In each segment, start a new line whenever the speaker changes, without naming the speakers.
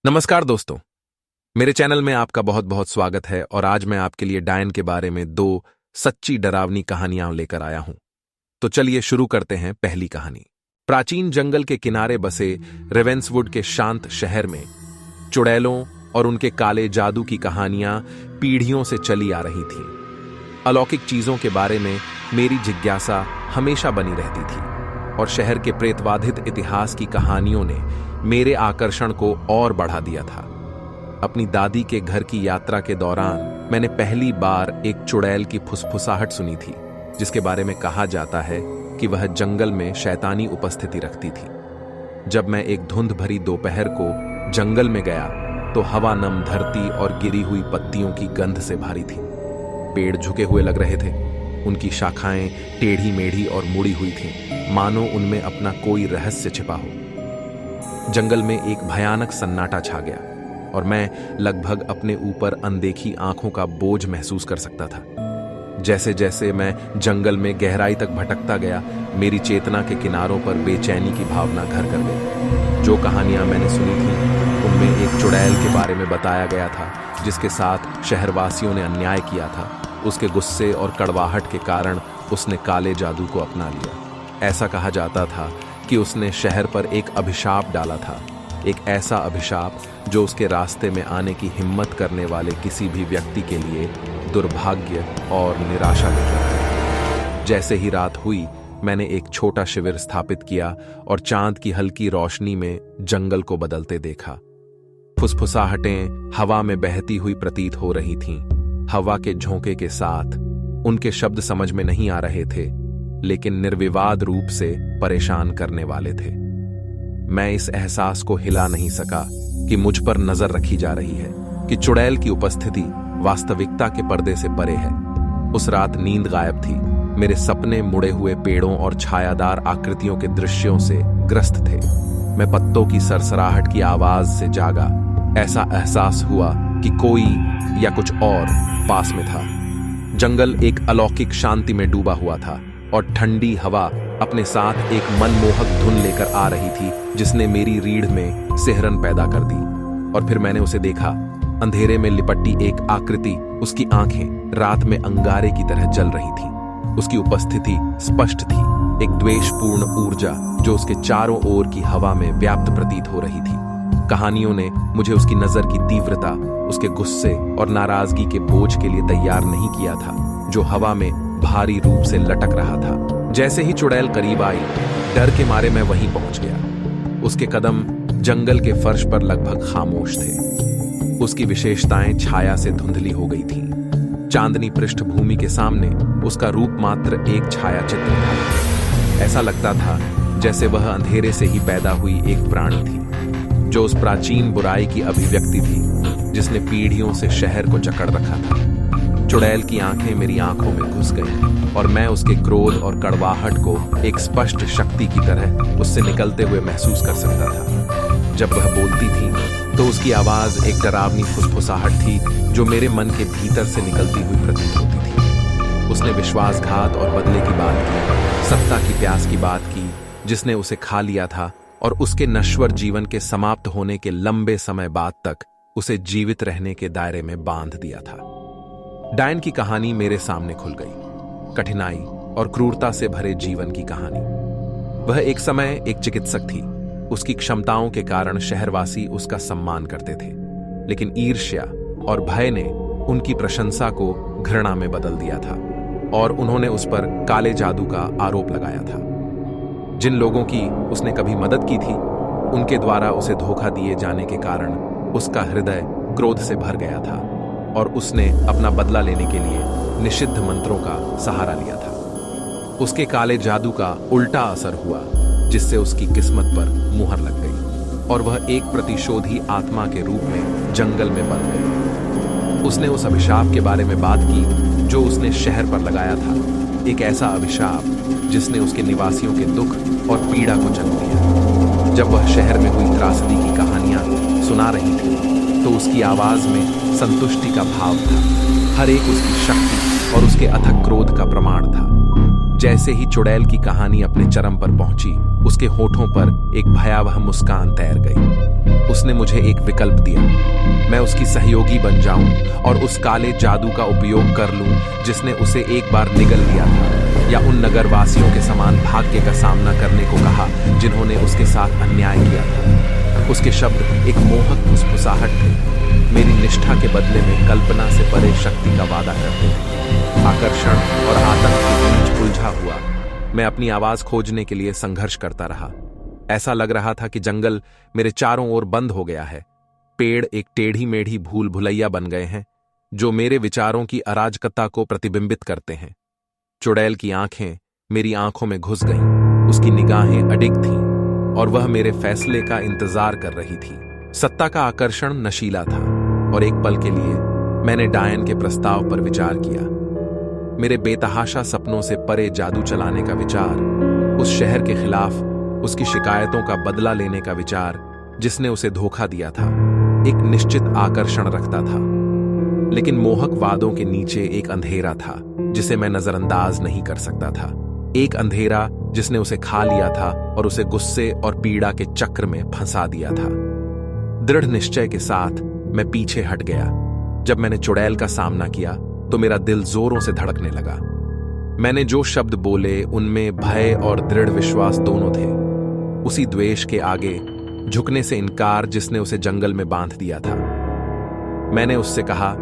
नमस्कार दोस्तों, मेरे चैनल में आपका बहुत बहुत स्वागत है। और आज मैं आपके लिए डायन के बारे में दो सच्ची डरावनी कहानियां लेकर आया हूं। तो चलिए शुरू करते हैं पहली कहानी। प्राचीन जंगल के किनारे बसे रेवेंसवुड के शांत शहर में चुड़ैलों और उनके काले जादू की कहानियां पीढ़ियों से चली आ रही थीं। अलौकिक चीजों के बारे में मेरी जिज्ञासा हमेशा बनी रहती थी और शहर के प्रेतवाधित इतिहास की कहानियों ने मेरे आकर्षण को और बढ़ा दिया था। अपनी दादी के घर की यात्रा के दौरान मैंने पहली बार एक चुड़ैल की फुसफुसाहट सुनी थी, जिसके बारे में कहा जाता है कि वह जंगल में शैतानी उपस्थिति रखती थी। जब मैं एक धुंध भरी दोपहर को जंगल में गया तो हवा नम धरती और गिरी हुई पत्तियों की गंध से भारी थी। पेड़ झुके हुए लग रहे थे, उनकी शाखाएं टेढ़ी मेढ़ी और मुड़ी हुई थीं, मानो उनमें अपना कोई रहस्य छिपा हो। जंगल में एक भयानक सन्नाटा छा गया और मैं लगभग अपने ऊपर अनदेखी आंखों का बोझ महसूस कर सकता था। जैसे जैसे मैं जंगल में गहराई तक भटकता गया, मेरी चेतना के किनारों पर बेचैनी की भावना घर कर गई। जो कहानियां मैंने सुनी थी उनमें एक चुड़ैल के बारे में बताया गया था, जिसके साथ शहरवासियों ने अन्याय किया था। उसके गुस्से और कड़वाहट के कारण उसने काले जादू को अपना लिया। ऐसा कहा जाता था कि उसने शहर पर एक अभिशाप डाला था, एक ऐसा अभिशाप जो उसके रास्ते में आने की हिम्मत करने वाले किसी भी व्यक्ति के लिए दुर्भाग्य और निराशा लेकर आता। जैसे ही रात हुई, मैंने एक छोटा शिविर स्थापित किया और चांद की हल्की रोशनी में जंगल को बदलते देखा। फुसफुसाहटें हवा में बहती हुई प्रतीत हो रही थीं। हवा के झोंके के साथ उनके शब्द समझ में नहीं आ रहे थे, लेकिन निर्विवाद रूप से परेशान करने वाले थे। मैं इस एहसास को हिला नहीं सका कि मुझ पर नजर रखी जा रही है, कि चुड़ैल की उपस्थिति वास्तविकता के पर्दे से परे है। उस रात नींद गायब थी। मेरे सपने मुड़े हुए पेड़ों और छायादार आकृतियों के दृश्यों से ग्रस्त थे। मैं पत्तों की सरसराहट की आवाज से जागा। ऐसा एहसास हुआ कि कोई या कुछ और पास में था। जंगल एक अलौकिक शांति में डूबा हुआ था और ठंडी हवा अपने साथ एक मनमोहक धुन लेकर आ रही थी, जिसने मेरी रीढ़ में सिहरन पैदा कर दी। और फिर मैंने उसे देखा। अंधेरे में लिपटी एक आकृति, उसकी आंखें रात में अंगारे की तरह जल रही थीं। उसकी उपस्थिति स्पष्ट थी, एक द्वेषपूर्ण ऊर्जा जो उसके चारों ओर की हवा में व्याप्त प्रतीत हो रही थी। कहानियों ने मुझे उसकी नजर की तीव्रता, उसके गुस्से और नाराजगी के बोझ के लिए तैयार नहीं किया था, जो हवा में भारी रूप से लटक रहा था। जैसे ही चुड़ैल करीब आई, डर के मारे मैं वहीं पहुंच गया। उसके कदम जंगल के फर्श पर लगभग खामोश थे। उसकी विशेषताएं छाया से धुंधली हो गई थीं। चांदनी पृष्ठभूमि के सामने उसका रूप मात्र एक छाया चित्र था। ऐसा लगता था जैसे वह अंधेरे से ही पैदा हुई एक प्राणी थी, जो उस प्राचीन बुराई की अभिव्यक्ति थी जिसने पीढ़ियों से शहर को जकड़ रखा था। चुड़ैल की आंखें मेरी आंखों में घुस गईं और मैं उसके क्रोध और कड़वाहट को एक स्पष्ट शक्ति की तरह उससे निकलते हुए महसूस कर सकता था। जब वह बोलती थी तो उसकी आवाज एक डरावनी फुसफुसाहट थी, जो मेरे मन के भीतर से निकलती हुई प्रतीत होती थी। उसने विश्वासघात और बदले की बात की, सत्ता की प्यास की बात की, जिसने उसे खा लिया था और उसके नश्वर जीवन के समाप्त होने के लंबे समय बाद तक उसे जीवित रहने के दायरे में बांध दिया था। डायन की कहानी मेरे सामने खुल गई। कठिनाई और क्रूरता से भरे जीवन की कहानी। वह एक समय एक चिकित्सक थी। उसकी क्षमताओं के कारण शहरवासी उसका सम्मान करते थे, लेकिन ईर्ष्या और भय ने उनकी प्रशंसा को घृणा में बदल दिया था और उन्होंने उस पर काले जादू का आरोप लगाया था। जिन लोगों की उसने कभी मदद की थी, उनके द्वारा उसे धोखा दिए जाने के कारण उसका हृदय क्रोध से भर गया था और उसने अपना बदला लेने के लिए निषिद्ध मंत्रों का सहारा लिया था। उसके काले जादू का उल्टा असर हुआ, जिससे उसकी किस्मत पर मुहर लग गई और वह एक प्रतिशोधी आत्मा के रूप में जंगल में बंध गई। उसने उस अभिशाप के बारे में बात की जो उसने शहर पर लगाया था, एक ऐसा अभिशाप जिसने उसके निवासियों के दुख और पीड़ा को जन्म दिया। जब वह शहर में हुई त्रासदी की कहानियां सुना रही थी तो उसकी आवाज में संतुष्टि का भाव था। हर एक उसकी शक्ति और उसके अथक क्रोध का प्रमाण था। जैसे ही चुड़ैल की कहानी अपने चरम पर पहुंची, उसके होठों पर एक भयावह मुस्कान तैर गई। उसने मुझे एक विकल्प दिया। मैं उसकी सहयोगी बन जाऊं और उस काले जादू का उपयोग कर लूं जिसने उसे एक बार निगल लिया था, या उन नगरवासियों के समान भाग्य का सामना करने को कहा जिन्होंने उसके साथ अन्याय किया था। उसके शब्द एक मोहक फुसफुसाहट थे, मेरी निष्ठा के बदले में कल्पना से परे शक्ति का वादा करते थे। आकर्षण और आतंक के बीच उलझा हुआ मैं अपनी आवाज खोजने के लिए संघर्ष करता रहा। ऐसा लग रहा था कि जंगल मेरे चारों ओर बंद हो गया है। पेड़ एक टेढ़ी मेढ़ी भूल भुलैया बन गए हैं जो मेरे विचारों की अराजकता को प्रतिबिंबित करते हैं। चुड़ैल की आंखें मेरी आंखों में घुस गईं, उसकी निगाहें अडिग थीं और वह मेरे फैसले का इंतजार कर रही थी। सत्ता का आकर्षण नशीला था और एक पल के लिए मैंने डायन के प्रस्ताव पर विचार किया। मेरे बेतहाशा सपनों से परे जादू चलाने का विचार, उस शहर के खिलाफ उसकी शिकायतों का बदला लेने का विचार जिसने उसे धोखा दिया था, एक निश्चित आकर्षण रखता था। लेकिन मोहक वादों के नीचे एक अंधेरा था जिसे मैं नजरअंदाज नहीं कर सकता था। एक अंधेरा जिसने उसे खा लिया था और उसे गुस्से और पीड़ा के चक्र में फंसा दिया था। दृढ़ निश्चय के साथ मैं पीछे हट गया। जब मैंने चुड़ैल का सामना किया तो मेरा दिल जोरों से धड़कने लगा। मैंने जो शब्द बोले उनमें भय और दृढ़ विश्वास दोनों थे। उसी द्वेष के आगे झुकने से इनकार जिसने उसे जंगल में बांध दिया था। मैंने उससे कहा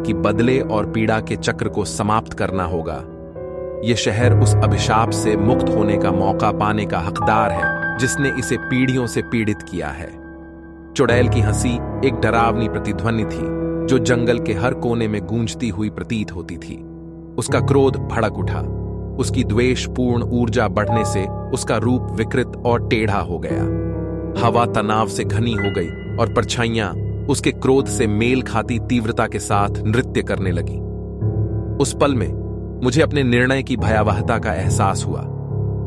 कि बदले और पीड़ा के चक्र को समाप्त करना होगा। यह शहर उस अभिशाप से मुक्त होने का मौका पाने का हकदार है जिसने इसे पीढ़ियों से पीड़ित किया है। चुड़ैल की हंसी एक डरावनी प्रतिध्वनि थी जो जंगल के हर कोने में गूंजती हुई प्रतीत होती थी। उसका क्रोध भड़क उठा, उसकी द्वेषपूर्ण ऊर्जा बढ़ने से उसका रूप विकृत और टेढ़ा हो गया। हवा तनाव से घनी हो गई और परछाइयां उसके क्रोध से मेल खाती तीव्रता के साथ नृत्य करने लगी। उस पल में मुझे अपने निर्णय की भयावहता का एहसास हुआ।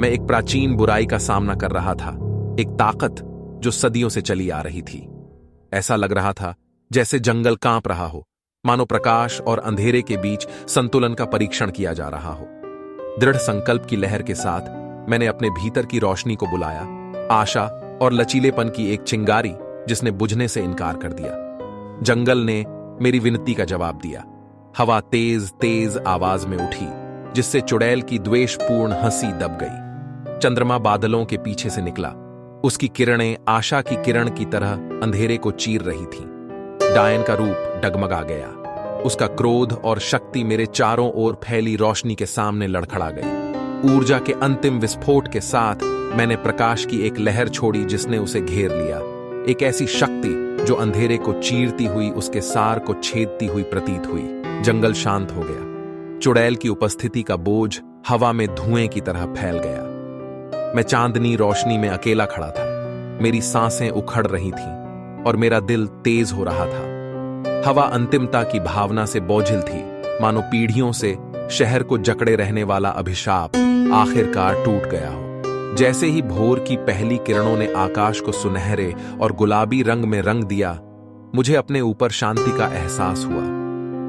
मैं एक प्राचीन बुराई का सामना कर रहा था, एक ताकत जो सदियों से चली आ रही थी। ऐसा लग रहा था जैसे जंगल कांप रहा हो, मानो प्रकाश और अंधेरे के बीच संतुलन का परीक्षण किया जा रहा हो। दृढ़ संकल्प की लहर के साथ मैंने अपने भीतर की रोशनी को बुलाया, आशा और लचीलेपन की एक चिंगारी जिसने बुझने से इनकार कर दिया। जंगल ने मेरी विनती का जवाब दिया। हवा तेज तेज आवाज में उठी जिससे चुड़ैल की द्वेषपूर्ण हंसी दब गई। चंद्रमा बादलों के पीछे से निकला, उसकी किरणें आशा की किरण की तरह अंधेरे को चीर रही थीं। डायन का रूप डगमगा गया, उसका क्रोध और शक्ति मेरे चारों ओर फैली रोशनी के सामने लड़खड़ा गई। ऊर्जा के अंतिम विस्फोट के साथ मैंने प्रकाश की एक लहर छोड़ी जिसने उसे घेर लिया, एक ऐसी शक्ति जो अंधेरे को चीरती हुई उसके सार को छेदती हुई प्रतीत हुई। जंगल शांत हो गया। चुड़ैल की उपस्थिति का बोझ हवा में धुएं की तरह फैल गया। मैं चांदनी रोशनी में अकेला खड़ा था। मेरी सांसें उखड़ रही थीं और मेरा दिल तेज हो रहा था। हवा अंतिमता की भावना से बोझिल थी, मानो पीढ़ियों से शहर को जकड़े रहने वाला अभिशाप आखिरकार टूट गया हो। जैसे ही भोर की पहली किरणों ने आकाश को सुनहरे और गुलाबी रंग में रंग दिया, मुझे अपने ऊपर शांति का एहसास हुआ।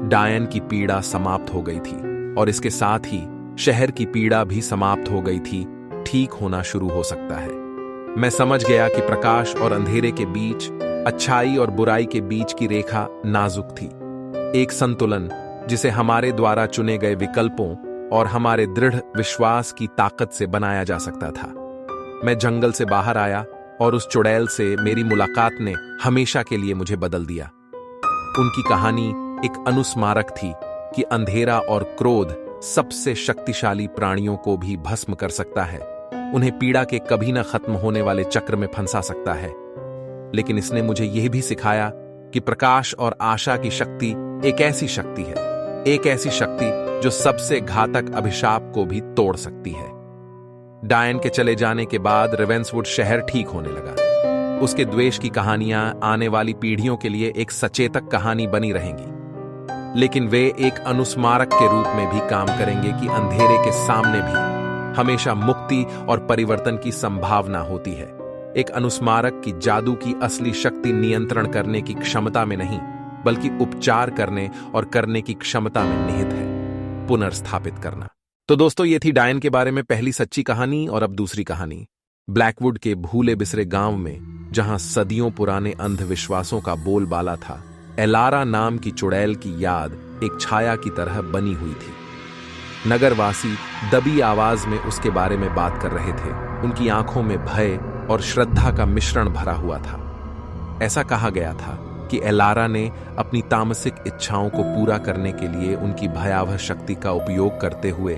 डायन की पीड़ा समाप्त हो गई थी और इसके साथ ही शहर की पीड़ा भी समाप्त हो गई थी। ठीक होना शुरू हो सकता है। मैं समझ गया कि प्रकाश और अंधेरे के बीच, अच्छाई और बुराई के बीच की रेखा नाजुक थी। एक संतुलन जिसे हमारे द्वारा चुने गए विकल्पों और हमारे दृढ़ विश्वास की ताकत से बनाया जा सकता था। मैं जंगल से बाहर आया और उस चुड़ैल से मेरी मुलाकात ने हमेशा के लिए मुझे बदल दिया। उनकी कहानी एक अनुस्मारक थी कि अंधेरा और क्रोध सबसे शक्तिशाली प्राणियों को भी भस्म कर सकता है, उन्हें पीड़ा के कभी न खत्म होने वाले चक्र में फंसा सकता है। लेकिन इसने मुझे यह भी सिखाया कि प्रकाश और आशा की शक्ति एक ऐसी शक्ति है, एक ऐसी शक्ति जो सबसे घातक अभिशाप को भी तोड़ सकती है। डायन के चले जाने के बाद रेवेंसवुड शहर ठीक होने लगा। उसके द्वेष की कहानियां आने वाली पीढ़ियों के लिए एक सचेतक कहानी बनी रहेंगी, लेकिन वे एक अनुस्मारक के रूप में भी काम करेंगे कि अंधेरे के सामने भी हमेशा मुक्ति और परिवर्तन की संभावना होती है। एक अनुस्मारक की जादू की असली शक्ति नियंत्रण करने की क्षमता में नहीं, बल्कि उपचार करने और करने की क्षमता में निहित है, पुनर्स्थापित करना। तो दोस्तों, ये थी डायन के बारे में पहली सच्ची कहानी और अब दूसरी कहानी। ब्लैकवुड के भूले बिसरे गांव में, जहां सदियों पुराने अंधविश्वासों का बोलबाला था, एलारा नाम की चुड़ैल की याद एक छाया की तरह बनी हुई थी। नगरवासी दबी आवाज में उसके बारे में बात कर रहे थे। उनकी आंखों में भय और श्रद्धा का मिश्रण भरा हुआ था। ऐसा कहा गया था कि एलारा ने अपनी तामसिक इच्छाओं को पूरा करने के लिए उनकी भयावह शक्ति का उपयोग करते हुए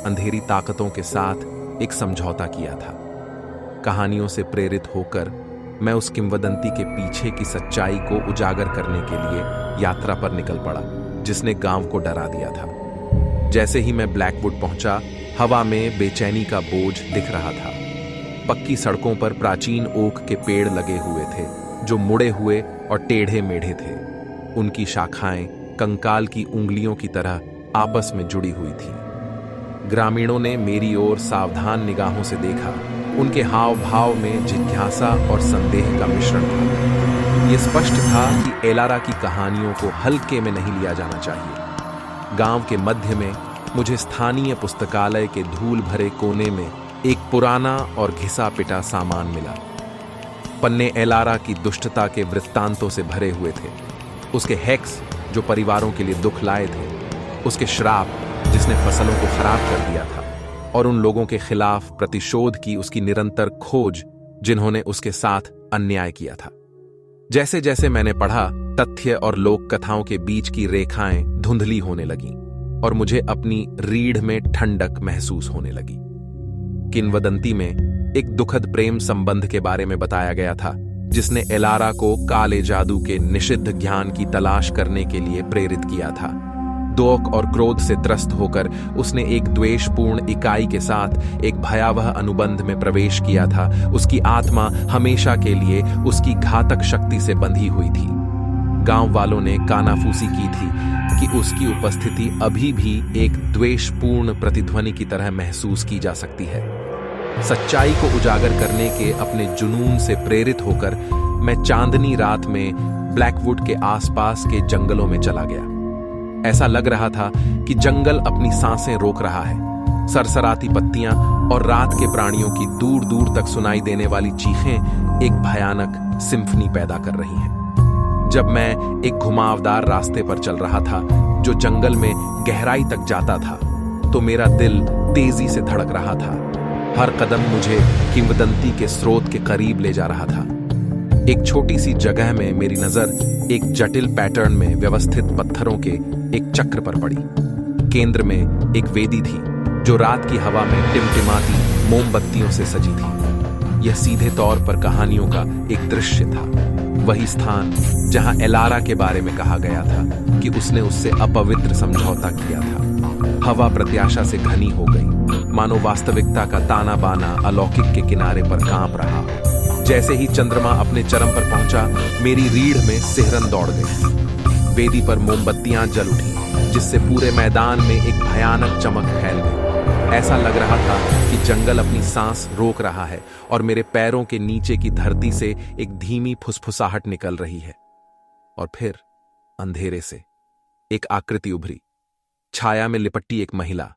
अंधेरी ताकतों के साथ एक समझौता किया था। कहानियों से प्रेरित होकर मैं उस किंवदंती के पीछे की सच्चाई को उजागर करने के लिए यात्रा पर निकल पड़ा, जिसने गांव को डरा दिया था। जैसे ही मैं ब्लैकवुड पहुंचा, हवा में बेचैनी का बोझ दिख रहा था। पक्की सड़कों पर प्राचीन ओक के पेड़ लगे हुए थे, जो मुड़े हुए और टेढ़े मेढ़े थे। उनकी शाखाएं कंकाल की उंगलियों की तरह आपस में जुड़ी हुई थी। ग्रामीणों ने मेरी ओर सावधान निगाहों से देखा। उनके हाव भाव में जिज्ञासा और संदेह का मिश्रण था। यह स्पष्ट था कि एलारा की कहानियों को हल्के में नहीं लिया जाना चाहिए। गांव के मध्य में मुझे स्थानीय पुस्तकालय के धूल भरे कोने में एक पुराना और घिसा पिटा सामान मिला। पन्ने एलारा की दुष्टता के वृत्तांतों से भरे हुए थे। उसके हेक्स जो परिवारों के लिए दुख लाए थे, उसके श्राप जिसने फसलों को खराब कर दिया था, और उन लोगों के खिलाफ प्रतिशोध की उसकी निरंतर खोज जिन्होंने उसके साथ अन्याय किया था। जैसे जैसे मैंने पढ़ा, तथ्य और लोक कथाओं के बीच की रेखाएं धुंधली होने लगीं और मुझे अपनी रीढ़ में ठंडक महसूस होने लगी। किंवदंती में एक दुखद प्रेम संबंध के बारे में बताया गया था, जिसने एलारा को काले जादू के निषिद्ध ज्ञान की तलाश करने के लिए प्रेरित किया था। दोख और क्रोध से त्रस्त होकर उसने एक द्वेषपूर्ण इकाई के साथ एक भयावह अनुबंध में प्रवेश किया था। उसकी आत्मा हमेशा के लिए उसकी घातक शक्ति से बंधी हुई थी। गांव वालों ने कानाफूसी की थी कि उसकी उपस्थिति अभी भी एक द्वेषपूर्ण प्रतिध्वनि की तरह महसूस की जा सकती है। सच्चाई को उजागर करने के अपने जुनून से प्रेरित होकर मैं चांदनी रात में ब्लैकवुड के आसपास के जंगलों में चला गया। ऐसा लग रहा था कि जंगल अपनी सांसें रोक रहा है। सरसराती पत्तियां और रात के प्राणियों की दूर दूर तक सुनाई देने वाली चीखें एक भयानक सिम्फनी पैदा कर रही हैं। जब मैं एक घुमावदार रास्ते पर चल रहा था जो जंगल में गहराई तक जाता था, तो मेरा दिल तेजी से धड़क रहा था। हर कदम मुझे किंवदंती के स्रोत के करीब ले जा रहा था। एक छोटी सी जगह में मेरी नजर एक जटिल पैटर्न में व्यवस्थित पत्थरों के एक चक्र पर पड़ी। केंद्र में एक वेदी थी जो रात की हवा में टिमटिमाती मोमबत्तियों से सजी थी। यह सीधे तौर पर कहानियों का एक दृश्य था। वही स्थान जहां एलारा के बारे में कहा गया था कि उसने उससे अपवित्र समझौता किया था। हवा प्रत्याशा से घनी हो गई, मानो वास्तविकता का ताना बाना अलौकिक के किनारे पर कांप रहा। जैसे ही चंद्रमा अपने चरम पर पहुंचा, मेरी रीढ़ में सिहरन दौड़ गई। वेदी पर मोमबत्तियां जल उठी, जिससे पूरे मैदान में एक भयानक चमक फैल गई। ऐसा लग रहा था कि जंगल अपनी सांस रोक रहा है और मेरे पैरों के नीचे की धरती से एक धीमी फुसफुसाहट निकल रही है। और फिर अंधेरे से एक आकृति उभरी। छाया में लिपटी एक महिला।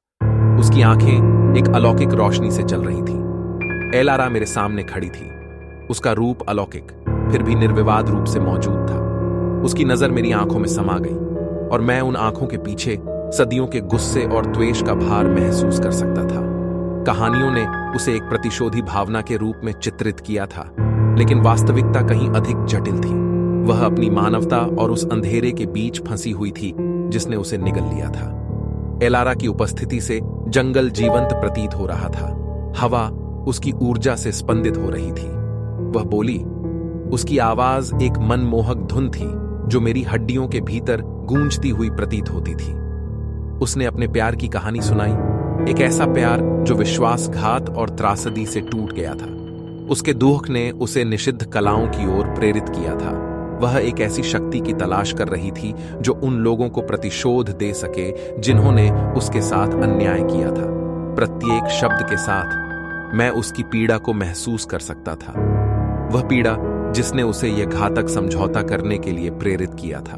उसकी आंखें एक अलौकिक रोशनी से जल रही थी। एलारा मेरे सामने खड़ी थी। उसका रूप अलौकिक, फिर भी निर्विवाद रूप से मौजूद था। उसकी नजर मेरी आंखों में समा गई और मैं उन आंखों के पीछे सदियों के गुस्से और द्वेष का भार महसूस कर सकता था। कहानियों ने उसे एक प्रतिशोधी भावना के रूप में चित्रित किया था, लेकिन वास्तविकता कहीं अधिक जटिल थी। वह अपनी मानवता और उस अंधेरे के बीच फंसी हुई थी जिसने उसे निगल लिया था। एलारा की उपस्थिति से जंगल जीवंत प्रतीत हो रहा था। हवा उसकी ऊर्जा से स्पंदित हो रही थी। वह बोली। उसकी आवाज एक मनमोहक धुन थी जो मेरी हड्डियों के भीतर गूंजती हुई प्रतीत होती थी। उसने अपने प्यार की कहानी सुनाई, एक ऐसा प्यार जो विश्वासघात और त्रासदी से टूट गया था। उसके दुख ने उसे निषिद्ध कलाओं की ओर प्रेरित किया था। वह एक ऐसी शक्ति की तलाश कर रही थी जो उन लोगों को प्रतिशोध दे सके जिन्होंने उसके साथ अन्याय किया था। प्रत्येक शब्द के साथ मैं उसकी पीड़ा को महसूस कर सकता था। वह पीड़ा जिसने उसे यह घातक समझौता करने के लिए प्रेरित किया था।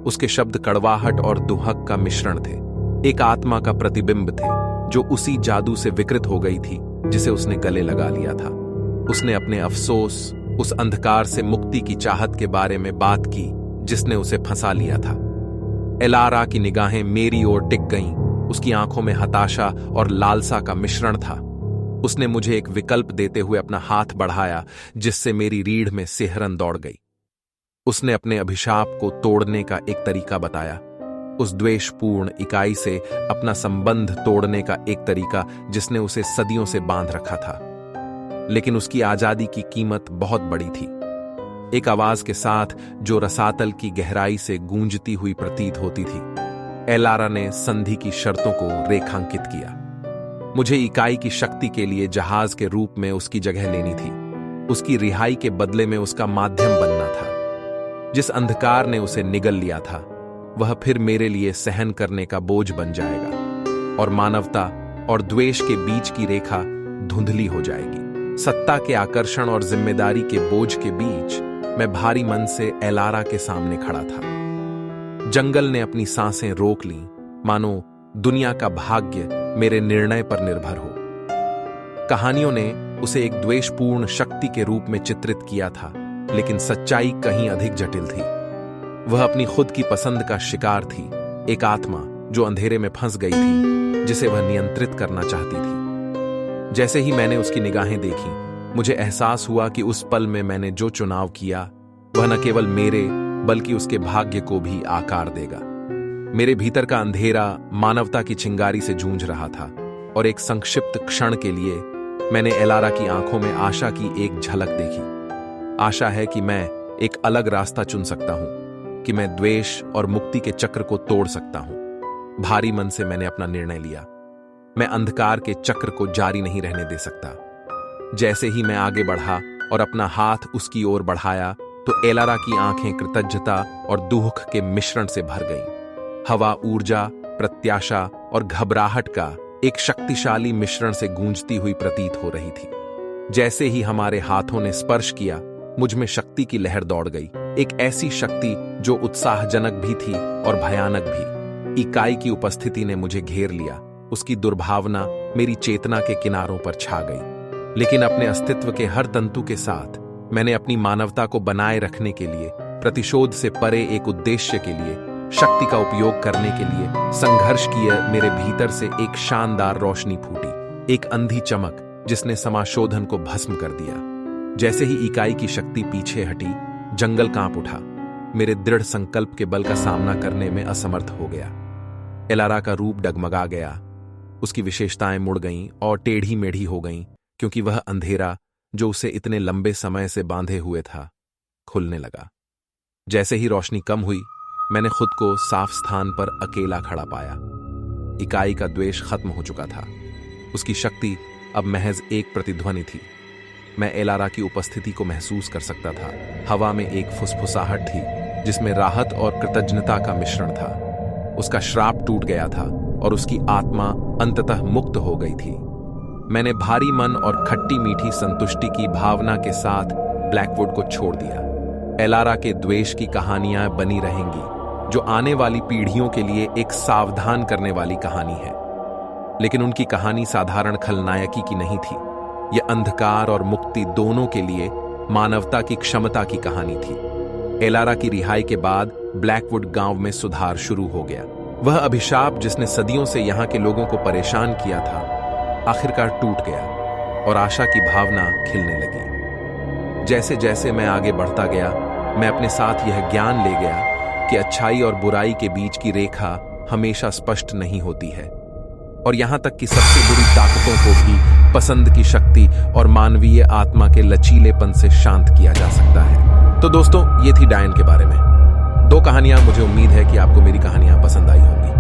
उसके शब्द कड़वाहट और दुहक का मिश्रण थे, एक आत्मा का प्रतिबिंब थे जो उसी जादू से विकृत हो गई थी जिसे उसने गले लगा लिया था। उसने अपने अफसोस, उस अंधकार से मुक्ति की चाहत के बारे में बात की जिसने उसे फंसा लिया था। एलारा की निगाहें मेरी ओर टिक गईं। उसकी आंखों में हताशा और लालसा का मिश्रण था। उसने मुझे एक विकल्प देते हुए अपना हाथ बढ़ाया, जिससे मेरी रीढ़ में सिहरन दौड़ गई। उसने अपने अभिशाप को तोड़ने का एक तरीका बताया, उस द्वेषपूर्ण इकाई से अपना संबंध तोड़ने का एक तरीका जिसने उसे सदियों से बांध रखा था। लेकिन उसकी आजादी की कीमत बहुत बड़ी थी। एक आवाज के साथ जो रसातल की गहराई से गूंजती हुई प्रतीत होती थी। एलारा ने संधि की शर्तों को रेखांकित किया। मुझे इकाई की शक्ति के लिए जहाज के रूप में उसकी जगह लेनी थी। उसकी रिहाई के बदले में उसका माध्यम बनना था। जिस अंधकार ने उसे निगल लिया था, वह फिर मेरे लिए सहन करने का बोझ बन जाएगा और मानवता और द्वेष के बीच की रेखा धुंधली हो जाएगी। सत्ता के आकर्षण और जिम्मेदारी के बोझ के बीच मैं भारी मन से एलारा के सामने खड़ा था। जंगल ने अपनी सांसें रोक लीं, मानो दुनिया का भाग्य मेरे निर्णय पर निर्भर हो। कहानियों ने उसे एक द्वेषपूर्ण शक्ति के रूप में चित्रित किया था, लेकिन सच्चाई कहीं अधिक जटिल थी। वह अपनी खुद की पसंद का शिकार थी, एक आत्मा जो अंधेरे में फंस गई थी, जिसे वह नियंत्रित करना चाहती थी। जैसे ही मैंने उसकी निगाहें देखी, मुझे एहसास हुआ कि उस पल में मैंने जो चुनाव किया वह न केवल मेरे बल्कि उसके भाग्य को भी आकार देगा। मेरे भीतर का अंधेरा मानवता की चिंगारी से जूझ रहा था और एक संक्षिप्त क्षण के लिए मैंने एलारा की आंखों में आशा की एक झलक देखी। आशा है कि मैं एक अलग रास्ता चुन सकता हूं, कि मैं द्वेष और मुक्ति के चक्र को तोड़ सकता हूं। भारी मन से मैंने अपना निर्णय लिया। मैं अंधकार के चक्र को जारी नहीं रहने दे सकता। जैसे ही मैं आगे बढ़ा और अपना हाथ उसकी ओर बढ़ाया, तो एलारा की आंखें कृतज्ञता और दुख के मिश्रण से भर गईं। हवा ऊर्जा, प्रत्याशा और घबराहट का एक शक्तिशाली मिश्रण से गूंजती हुई प्रतीत हो रही थी। जैसे ही हमारे हाथों ने स्पर्श किया, मुझ में शक्ति की लहर दौड़ गई, एक ऐसी शक्ति जो उत्साहजनक भी थी और भयानक भी। इकाई की उपस्थिति ने मुझे घेर लिया। उसकी दुर्भावना मेरी चेतना के किनारों पर छा गई। लेकिन अपने अस्तित्व के हर तंतु के साथ मैंने अपनी मानवता को बनाए रखने के लिए, प्रतिशोध से परे एक उद्देश्य के लिए, शक्ति का उपयोग करने के लिए संघर्ष किए। मेरे भीतर से एक शानदार रोशनी फूटी, एक अंधी चमक जिसने समाशोधन को भस्म कर दिया। जैसे ही इकाई की शक्ति पीछे हटी, जंगल कांप उठा, मेरे दृढ़ संकल्प के बल का सामना करने में असमर्थ हो गया। एलारा का रूप डगमगा गया, उसकी विशेषताएं मुड़ गईं और टेढ़ी मेढ़ी हो गईं, क्योंकि वह अंधेरा जो उसे इतने लंबे समय से बांधे हुए था, खुलने लगा। जैसे ही रोशनी कम हुई, मैंने खुद को साफ स्थान पर अकेला खड़ा पाया। इकाई का द्वेष खत्म हो चुका था। उसकी शक्ति अब महज एक प्रतिध्वनि थी। मैं एलारा की उपस्थिति को महसूस कर सकता था। हवा में एक फुसफुसाहट थी जिसमें राहत और कृतज्ञता का मिश्रण था। उसका श्राप टूट गया था और उसकी आत्मा अंततः मुक्त हो गई थी। मैंने भारी मन और खट्टी मीठी संतुष्टि की भावना के साथ ब्लैकवुड को छोड़ दिया। एलारा के द्वेष की कहानियां बनी रहेंगी, जो आने वाली पीढ़ियों के लिए एक सावधान करने वाली कहानी है। लेकिन उनकी कहानी साधारण खलनायकी की नहीं थी। यह अंधकार और मुक्ति दोनों के लिए मानवता की क्षमता की कहानी थी। एलारा की रिहाई के बाद ब्लैकवुड गांव में सुधार शुरू हो गया। वह अभिशाप जिसने सदियों से यहां के लोगों को परेशान किया था, आखिरकार टूट गया और आशा की भावना खिलने लगी। जैसे जैसे मैं आगे बढ़ता गया, मैं अपने साथ यह ज्ञान ले गया कि अच्छाई और बुराई के बीच की रेखा हमेशा स्पष्ट नहीं होती है, और यहां तक कि सबसे बुरी ताकतों को भी पसंद की शक्ति और मानवीय आत्मा के लचीलेपन से शांत किया जा सकता है। तो दोस्तों, ये थी डायन के बारे में 2 कहानियां। मुझे उम्मीद है कि आपको मेरी कहानियां पसंद आई होंगी।